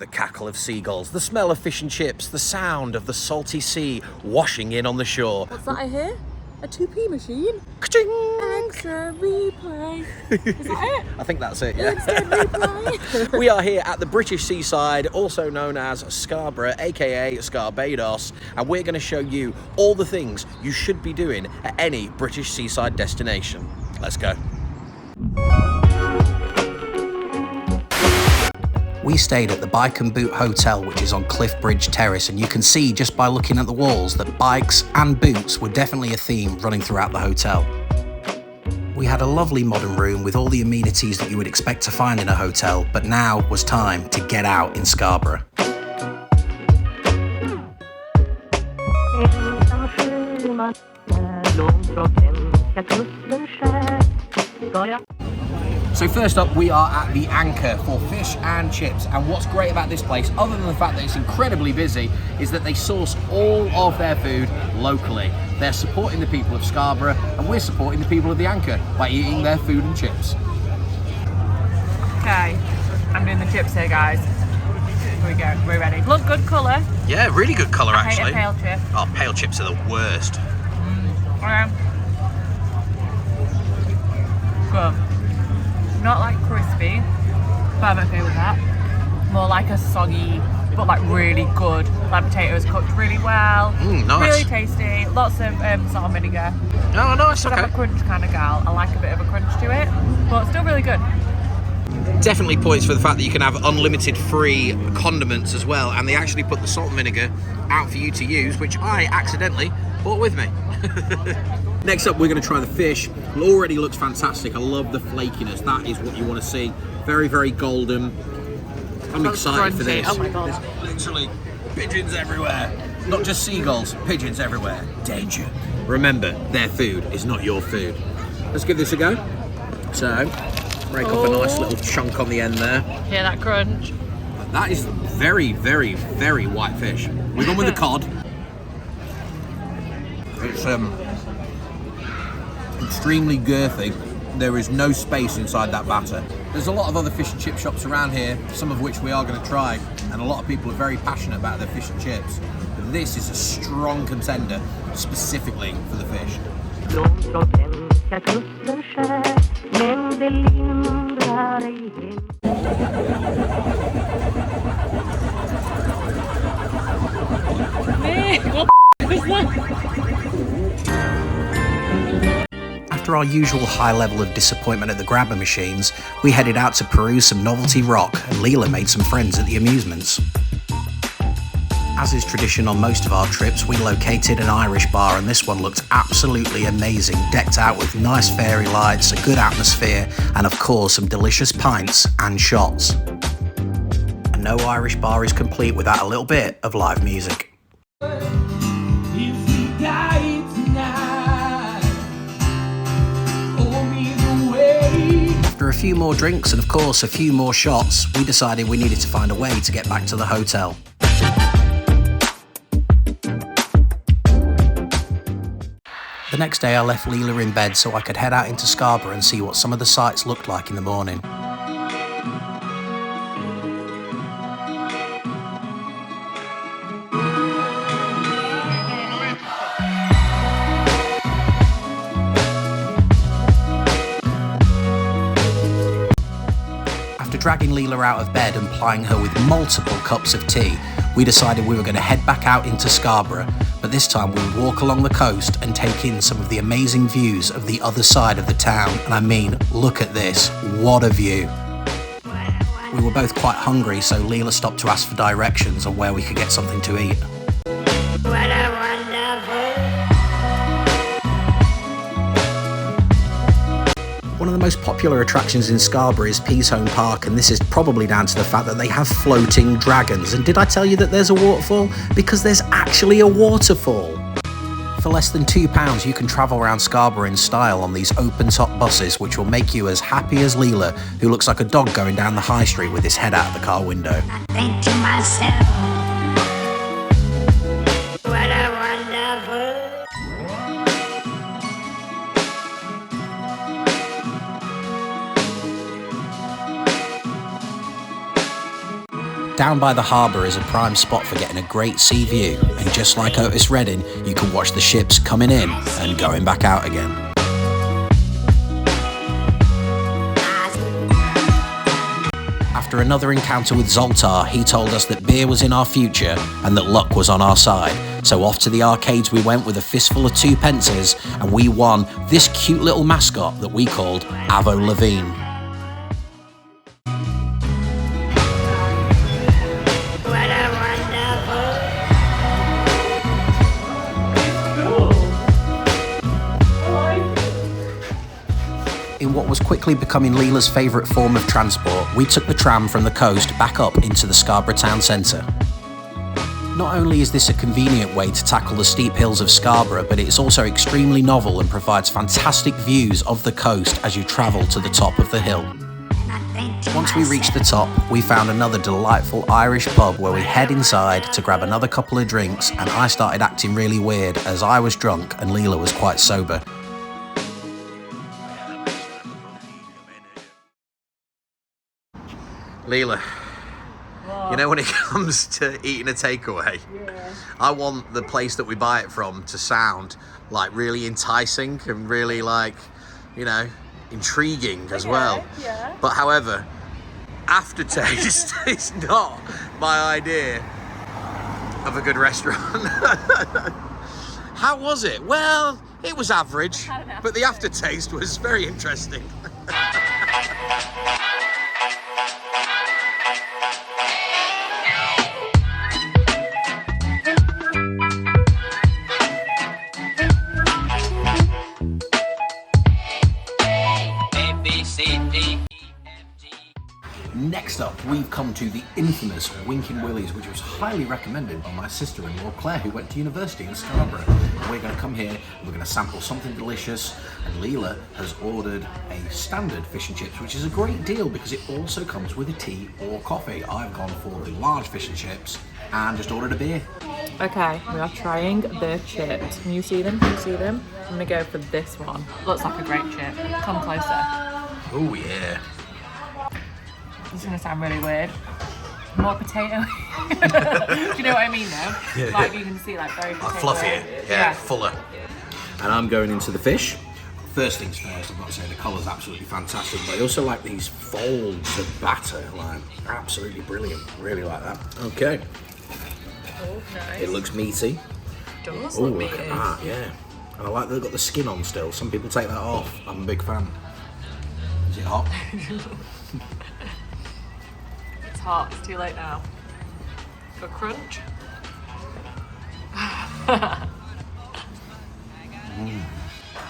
The cackle of seagulls, the smell of fish and chips, the sound of the salty sea washing in on the shore. What's that I hear? A 2p machine? Ka-ching! Extra replay. Is that it? I think that's it, yeah. Instant replay. We are here at the British Seaside, also known as Scarborough, aka Scarbados, and we're going to show you all the things you should be doing at any British seaside destination. Let's go. We stayed at the Bike and Boot Hotel, which is on Cliff Bridge Terrace, and you can see just by looking at the walls that bikes and boots were definitely a theme running throughout the hotel. We had a lovely modern room with all the amenities that you would expect to find in a hotel, but now was time to get out in Scarborough. So first up, we are at the Anchor for fish and chips, and what's great about this place, other than the fact that it's incredibly busy, is that they source all of their food locally. They're supporting the people of Scarborough, and we're supporting the people of the Anchor by eating their food and chips. Okay, I'm doing the chips here, guys. Here we go, we're ready. Look, good colour. Yeah, really good colour actually. I hate a pale chip. Oh, pale chips are the worst. Good. Not like crispy, but I'm okay with that. More like a soggy, but like really good. Like potatoes cooked really well. Nice. Really tasty. Lots of salt and vinegar. Oh, nice, okay. I'm a crunch kind of gal. I like a bit of a crunch to it, but still really good. Definitely points for the fact that you can have unlimited free condiments as well, and they actually put the salt and vinegar out for you to use, which I accidentally brought with me. Next up, we're going to try the fish. It already looks fantastic. I love the flakiness. That is what you want to see. Very, very golden. I'm excited for this. Oh my God. There's literally pigeons everywhere. Not just seagulls, pigeons everywhere. Danger. Remember, their food is not your food. Let's give this a go. So, break off a nice little chunk on the end there. Hear that crunch? That is very, very, very white fish. We've gone with the cod. It's extremely girthy. There is no space inside that batter. There's a lot of other fish and chip shops around here, some of which we are going to try, and a lot of people are very passionate about their fish and chips. But this is a strong contender, specifically for the fish. After our usual high level of disappointment at the grabber machines, we headed out to peruse some novelty rock, and Leela made some friends at the Amusements. As is tradition on most of our trips, we located an Irish bar, and this one looked absolutely amazing, decked out with nice fairy lights, a good atmosphere, and of course some delicious pints and shots. And no Irish bar is complete without a little bit of live music. After a few more drinks and of course a few more shots, we decided we needed to find a way to get back to the hotel. The next day I left Leela in bed so I could head out into Scarborough and see what some of the sights looked like in the morning. After dragging Leela out of bed and plying her with multiple cups of tea, we decided we were going to head back out into Scarborough, but this time we would walk along the coast and take in some of the amazing views of the other side of the town. And I mean, look at this, what a view. We were both quite hungry, so Leela stopped to ask for directions on where we could get something to eat. One of the most popular attractions in Scarborough is Peasholm Park, and this is probably down to the fact that they have floating dragons. And did I tell you that there's a waterfall? Because there's actually a waterfall. For less than £2, you can travel around Scarborough in style on these open-top buses, which will make you as happy as Leela, who looks like a dog going down the high street with his head out of the car window. I think to myself, what a wonderful. Down by the harbour is a prime spot for getting a great sea view, and just like Otis Redding, you can watch the ships coming in and going back out again. After another encounter with Zoltar, he told us that beer was in our future and that luck was on our side. So off to the arcades we went with a fistful of 2 pences, and we won this cute little mascot that we called Avo Levine. What a wonderful. In what was quickly becoming Leela's favourite form of transport, we took the tram from the coast back up into the Scarborough town centre. Not only is this a convenient way to tackle the steep hills of Scarborough, but it's also extremely novel and provides fantastic views of the coast as you travel to the top of the hill. Once we reached the top, we found another delightful Irish pub where we head inside to grab another couple of drinks, and I started acting really weird as I was drunk and Leela was quite sober. Leela, you know when it comes to eating a takeaway, I want the place that we buy it from to sound like really enticing and really like, you know, intriguing as well. Yeah. But however, aftertaste is not my idea of a good restaurant. How was it? Well, it was average, but the aftertaste was very interesting. Next up, we've come to the infamous Winkin' Willie's, which was highly recommended by my sister-in-law Claire, who went to university in Scarborough. And we're going to come here, we're going to sample something delicious, and Leela has ordered a standard fish and chips, which is a great deal because it also comes with a tea or coffee. I've gone for the large fish and chips and just ordered a beer. Okay, we are trying the chips. Can you see them? Can you see them? I'm gonna go for this one. Looks like a great chip. Come closer. Oh yeah. This is gonna sound really weird. More potato. Do you know what I mean though? Yeah. Like you can see like very potato. Fluffier, yeah, fuller. And I'm going into the fish. First things first, I've got to say the colour's absolutely fantastic, but I also like these folds of batter, like absolutely brilliant. Really like that. Okay. Oh, nice. It looks meaty. It does Oh, look look meaty. at that, yeah. And I like that they've got the skin on still. Some people take that off. I'm a big fan. Is it hot? It's hot. It's too late now. For crunch.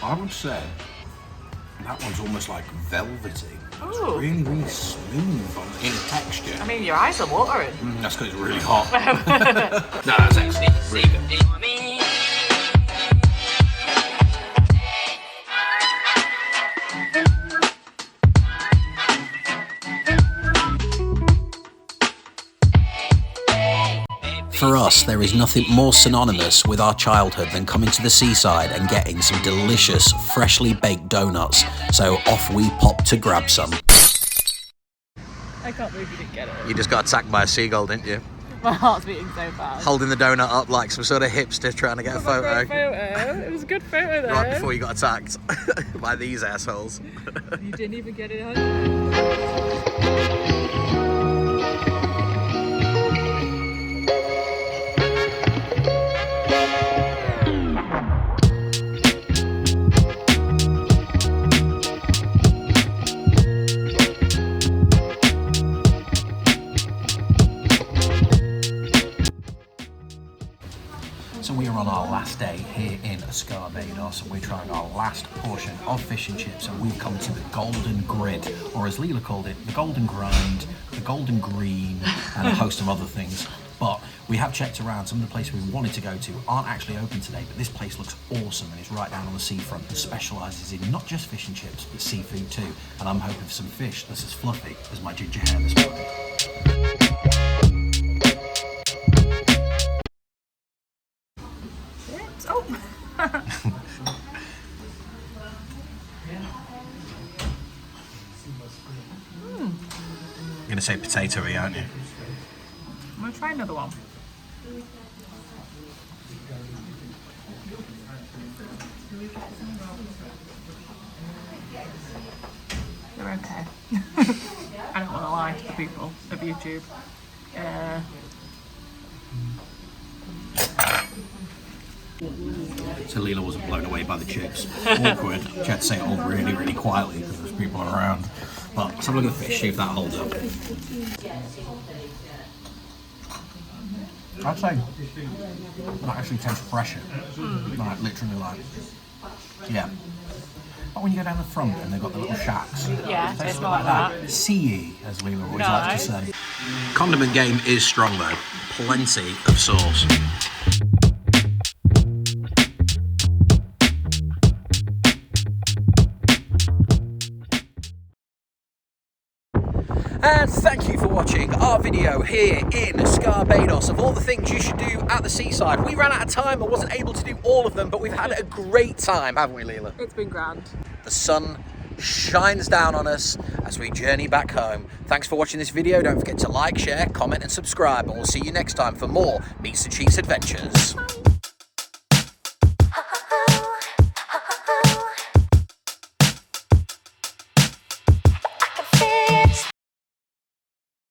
I would say that one's almost like velvety. Ooh. It's really, really smooth in texture. I mean, your eyes are watering. That's because it's really hot. No, that's excellent. Really good. For us, there is nothing more synonymous with our childhood than coming to the seaside and getting some delicious, freshly baked donuts. So off we pop to grab some. I can't believe you didn't get it. You just got attacked by a seagull, didn't you? My heart's beating so fast. Holding the donut up like some sort of hipster trying to get a photo. It was a good photo though. Right before you got attacked by these assholes. You didn't even get it on. So we are on our last day here in Scarborough, and we're trying our last portion of fish and chips, and we've come to the Golden Grid, or as Leela called it, the Golden Grind, the Golden Green, and a host of other things. But we have checked around. Some of the places we wanted to go to aren't actually open today, but this place looks awesome and it's right down on the seafront and specialises in not just fish and chips, but seafood too. And I'm hoping for some fish that's as fluffy as my ginger hair this morning. Oh. You're going to say potatoey, aren't you? want to try another one? They're okay. I don't want to lie to the people of YouTube. So Leela wasn't blown away by the chips. Awkward. She had to say it all really, really quietly because there's people around. But let's have a look at the fish, see if that holds up. I'd say that actually tastes fresher. Like, literally like, yeah. But when you go down the front and they've got the little shacks, Yeah, it tastes it's a bit not like like that. Sea, as Leela always likes to say. Condiment game is strong though. Plenty of sauce. And thank you for watching our video here in Scarborough of all the things you should do at the seaside. We ran out of time, I wasn't able to do all of them, but we've had a great time, haven't we, Leela? It's been grand. The sun shines down on us as we journey back home. Thanks for watching this video. Don't forget to like, share, comment and subscribe, and we'll see you next time for more Meats and Cheese adventures.